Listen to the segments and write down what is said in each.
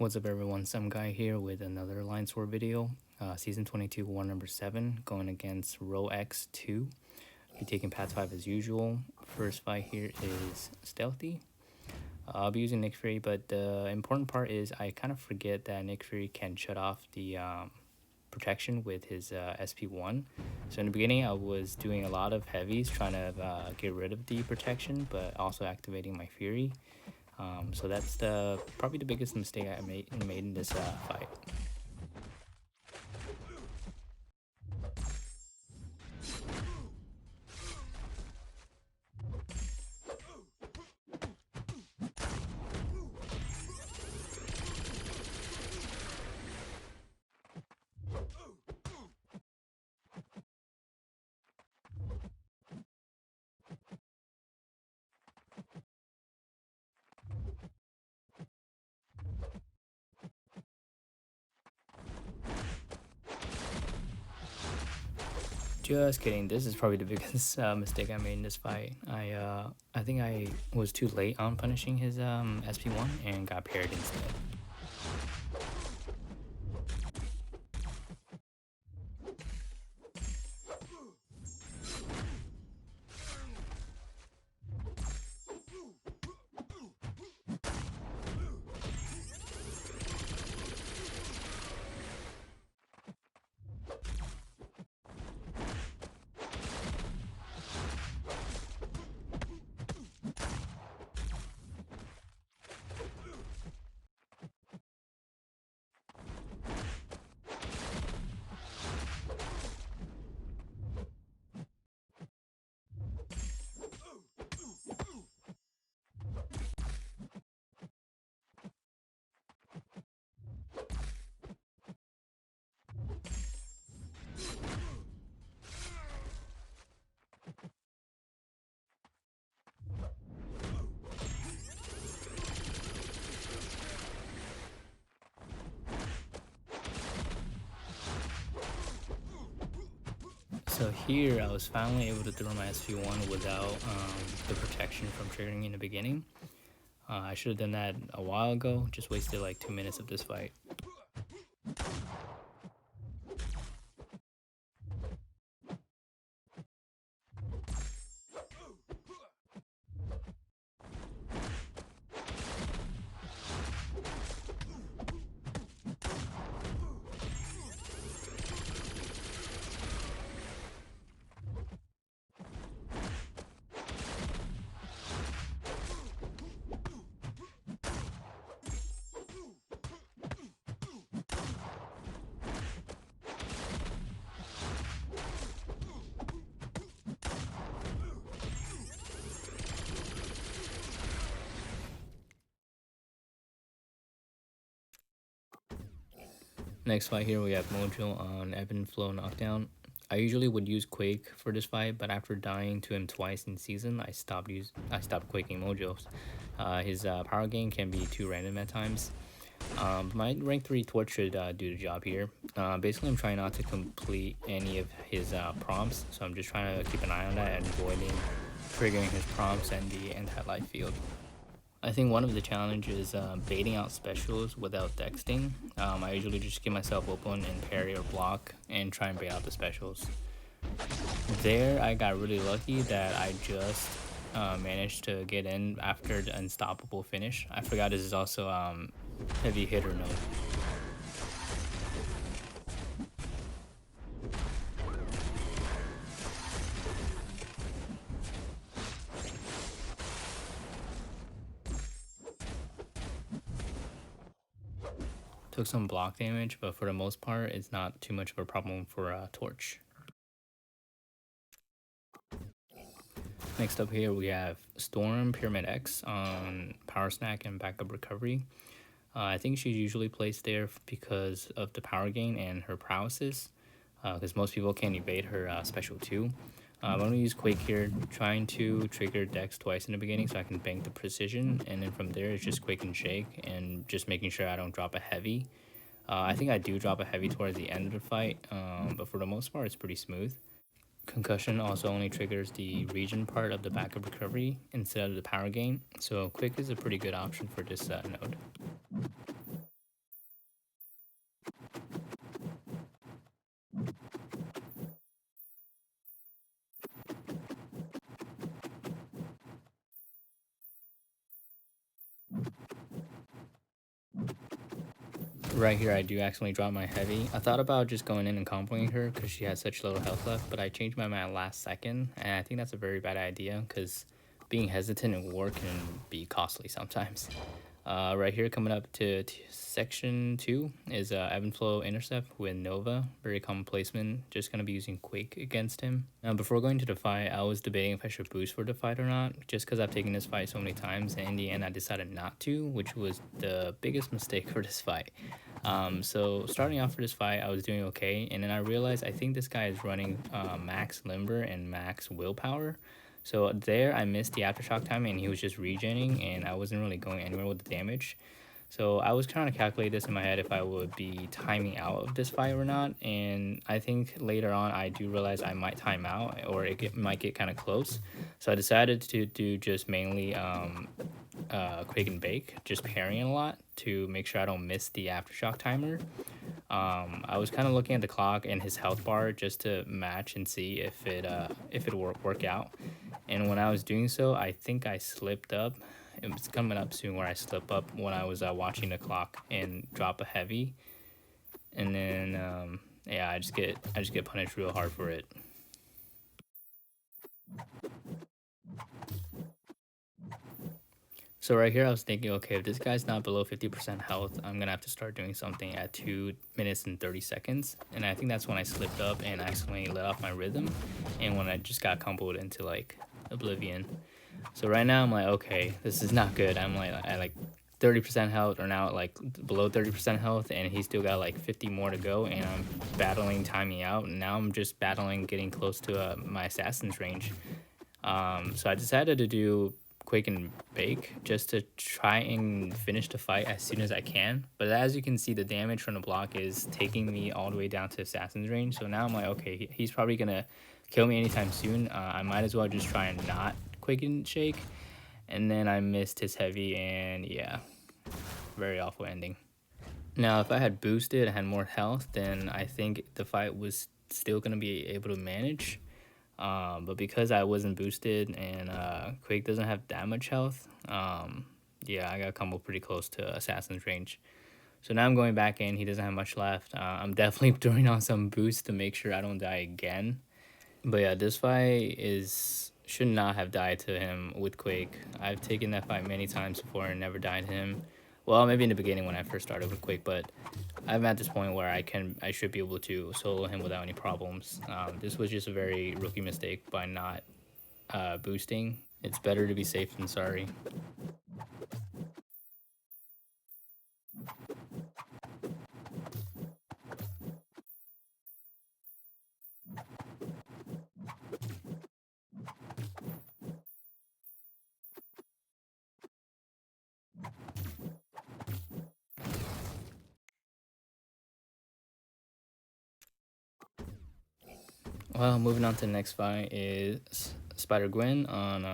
What's up everyone, some guy here with another line sword video. Season 22 war number 7 going against WAR7-T2. Be taking path 5 as usual. First fight here is stealthy. I'll be using Nick Fury, but the important part is I kind of forget that Nick Fury can shut off the protection with his SP1. So in the beginning I was doing a lot of heavies trying to get rid of the protection, but also activating my Fury. So that's probably the biggest mistake I made in this fight. Just kidding. This is probably the biggest mistake I made in this fight. I think I was too late on punishing his SP1 and got parried instead. So here I was finally able to throw my SP1 without the protection from triggering in the beginning. I should have done that a while ago, just wasted like 2 minutes of this fight. Next fight here we have Mojo on Ebb and Flow Knockdown. I usually would use Quake for this fight, but after dying to him twice in season, I stopped quaking Mojos. His power gain can be too random at times. My rank 3 torch should do the job here. Basically, I'm trying not to complete any of his prompts, so I'm just trying to keep an eye on that and avoiding triggering his prompts and the anti-life field. I think one of the challenges is baiting out specials without dexting. I usually just give myself open and parry or block and try and bait out the specials. There, I got really lucky that I just managed to get in after the unstoppable finish. I forgot this is also heavy hitter node. Took some block damage, but for the most part, it's not too much of a problem for Torch. Next up here, we have Storm Pyramid X on Power Snack and Backup Recovery. I think she's usually placed there because of the power gain and her prowesses, because most people can't evade her special 2. I'm going to use Quake here, trying to trigger Dex twice in the beginning so I can bank the precision, and then from there it's just Quake and Shake, and just making sure I don't drop a heavy. I think I do drop a heavy towards the end of the fight, but for the most part it's pretty smooth. Concussion also only triggers the region part of the backup recovery instead of the power gain, so Quick is a pretty good option for this node. Right here, I do accidentally drop my heavy. I thought about just going in and comboing her because she had such little health left, but I changed my mind last second, and I think that's a very bad idea because being hesitant in war can be costly sometimes. Right here, coming up to section 2 is Ebb and Flow Intercept with Nova. Very common placement. Just going to be using Quake against him. Now, before going to the fight, I was debating if I should boost for the fight or not, just because I've taken this fight so many times, and in the end, I decided not to, which was the biggest mistake for this fight. So starting off for this fight, I was doing okay, and then I realized I think this guy is running max limber and max willpower. So there, I missed the aftershock timing, and he was just regenning, and I wasn't really going anywhere with the damage. So I was trying to calculate this in my head if I would be timing out of this fight or not, and I think later on I do realize I might time out or might get kind of close. So I decided to do just mainly Quake and Bake, just parrying a lot to make sure I don't miss the aftershock timer. I was kind of looking at the clock and his health bar just to match and see if it work out. And when I was doing so, I think I slipped up. It's coming up soon where I slip up when I was watching the clock and drop a heavy, and then yeah, I just get punished real hard for it. So right here, I was thinking, okay, if this guy's not below 50% health, I'm gonna have to start doing something at 2 minutes and 30 seconds. And I think that's when I slipped up and accidentally let off my rhythm, and when I just got comboed into like oblivion. So right now I'm like, okay, this is not good. I'm like at like 30% health, or now like below 30% health, and he's still got like 50 more to go, and I'm battling timing out, and now I'm just battling getting close to my assassin's range. So I decided to do Quake and Bake just to try and finish the fight as soon as I can. But as you can see, the damage from the block is taking me all the way down to assassin's range. So now I'm like, okay, he's probably gonna kill me anytime soon. I might as well just try and not Quake and Shake. And then I missed his heavy, and yeah, very awful ending. Now, if I had boosted and had more health, then I think the fight was still gonna be able to manage. But because I wasn't boosted and Quake doesn't have that much health, yeah, I got combo pretty close to Assassin's range. So now I'm going back in. He doesn't have much left. I'm definitely throwing on some boost to make sure I don't die again. But yeah, this fight is should not have died to him with Quake. I've taken that fight many times before and never died to him. Well, maybe in the beginning when I first started with Quake, but I'm at this point where I should be able to solo him without any problems. This was just a very rookie mistake by not boosting. It's better to be safe than sorry. Well, moving on to the next fight is Spider-Gwen on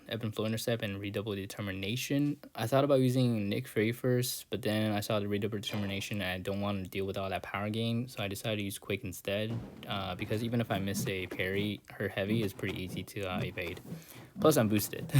Ebb and Flow Intercept and Redouble Determination. I thought about using Nick Fury first, but then I saw the Redouble Determination and I don't want to deal with all that power gain, so I decided to use Quake instead, because even if I miss a parry, her heavy is pretty easy to evade. Plus, I'm boosted.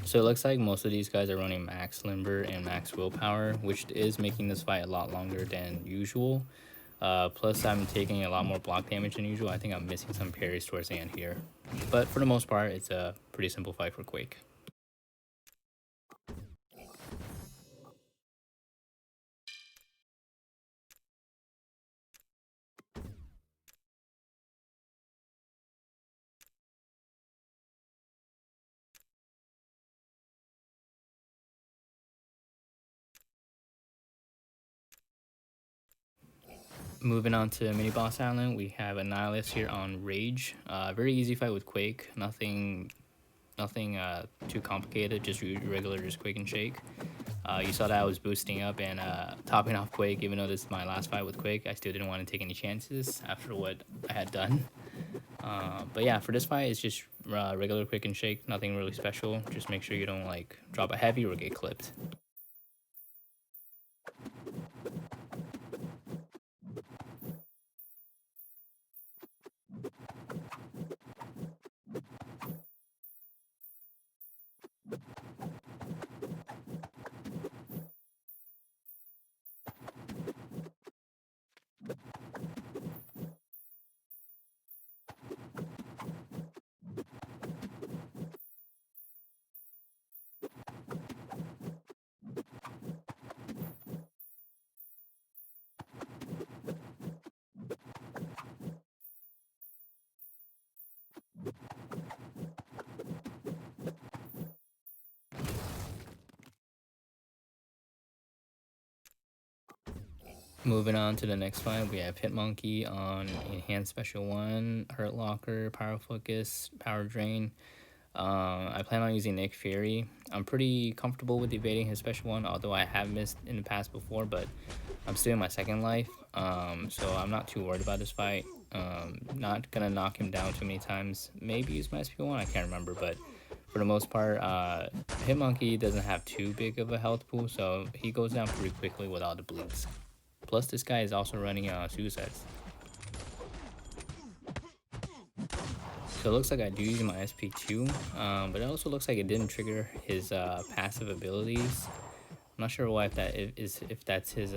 So it looks like most of these guys are running max limber and max willpower, which is making this fight a lot longer than usual. Plus, I'm taking a lot more block damage than usual. I think I'm missing some parries towards the end here. But for the most part, it's a pretty simple fight for Quake. Moving on to mini boss island, we have Annihilus here on Rage. Very easy fight with Quake. Nothing too complicated. Just regular, just Quake and Shake. You saw that I was boosting up and topping off Quake. Even though this is my last fight with Quake, I still didn't want to take any chances after what I had done. But yeah, for this fight, it's just regular Quake and Shake. Nothing really special. Just make sure you don't like drop a heavy or get clipped. Moving on to the next fight, we have Hitmonkey on Enhanced Special 1, Hurt Locker, Power Focus, Power Drain. I plan on using Nick Fury. I'm pretty comfortable with evading his Special 1, although I have missed in the past before, but I'm still in my second life, so I'm not too worried about this fight. Not gonna knock him down too many times. Maybe use my SP1, I can't remember, but for the most part, Hitmonkey doesn't have too big of a health pool, so he goes down pretty quickly with all the bleeds. Plus, this guy is also running suicides. So it looks like I do use my SP2, but it also looks like it didn't trigger his passive abilities. I'm not sure why if that's his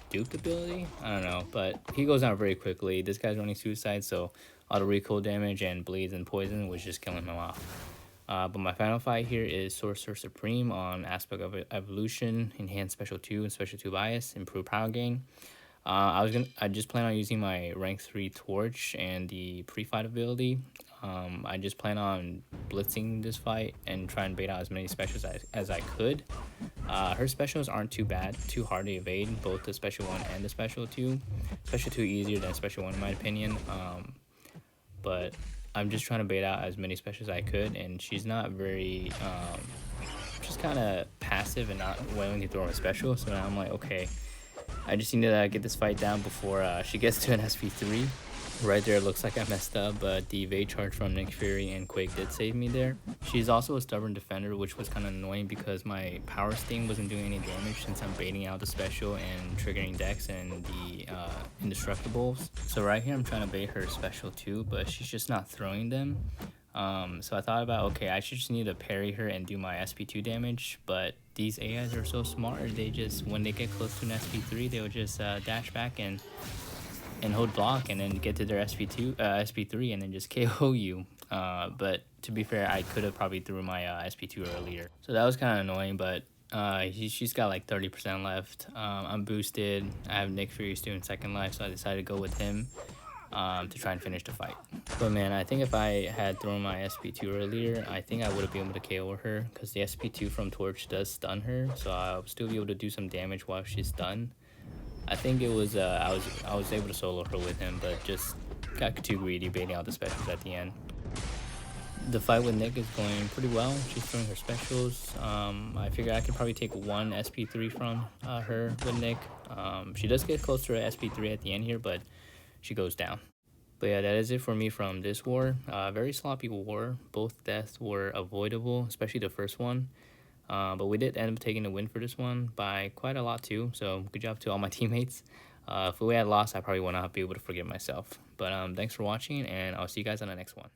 duped ability. I don't know, but he goes down very quickly. This guy's running suicide, so all the recoil damage and bleeds and poison was just killing him off. But my final fight here is Sorcerer Supreme on Aspect of Evolution, Enhanced Special 2 and Special 2 Bias, Improved Power Gain. I just plan on using my rank 3 torch and the pre-fight ability. I just plan on blitzing this fight and try and bait out as many specials as I could. Her specials aren't too bad, too hard to evade, both the special 1 and the special 2. Special 2 easier than special 1 in my opinion. But I'm just trying to bait out as many specials as I could, and she's not very just kind of passive and not willing to throw a special. So now I'm like, okay, I just need to get this fight down before she gets to an SP3. Right there, it looks like I messed up, but the evade charge from Nick Fury and Quake did save me there. She's also a stubborn defender, which was kind of annoying because my power sting wasn't doing any damage since I'm baiting out the special and triggering Dex and the indestructibles. So right here, I'm trying to bait her special too, but she's just not throwing them. So I thought about, okay, I should just need to parry her and do my SP2 damage, but these AIs are so smart. They just, when they get close to an SP3, they'll just dash back and hold block and then get to their SP3 and then just KO you. But to be fair, I could have probably threw my SP2 earlier. So that was kind of annoying, but she's got like 30% left. I'm boosted. I have Nick Fury still in second life, so I decided to go with him to try and finish the fight. But man, I think if I had thrown my SP2 earlier, I think I would have been able to KO her because the SP2 from Torch does stun her, so I'll still be able to do some damage while she's stunned. I think it was I was able to solo her with him, but just got too greedy baiting out the specials at the end. The fight with Nick is going pretty well. She's throwing her specials. I figure I could probably take one SP3 from her with Nick. She does get close to her SP3 at the end here, but she goes down. But yeah, that is it for me from this war. Very sloppy war. Both deaths were avoidable, especially the first one. But we did end up taking the win for this one by quite a lot too. So good job to all my teammates. If we had lost, I probably would not be able to forgive myself. But thanks for watching, and I'll see you guys on the next one.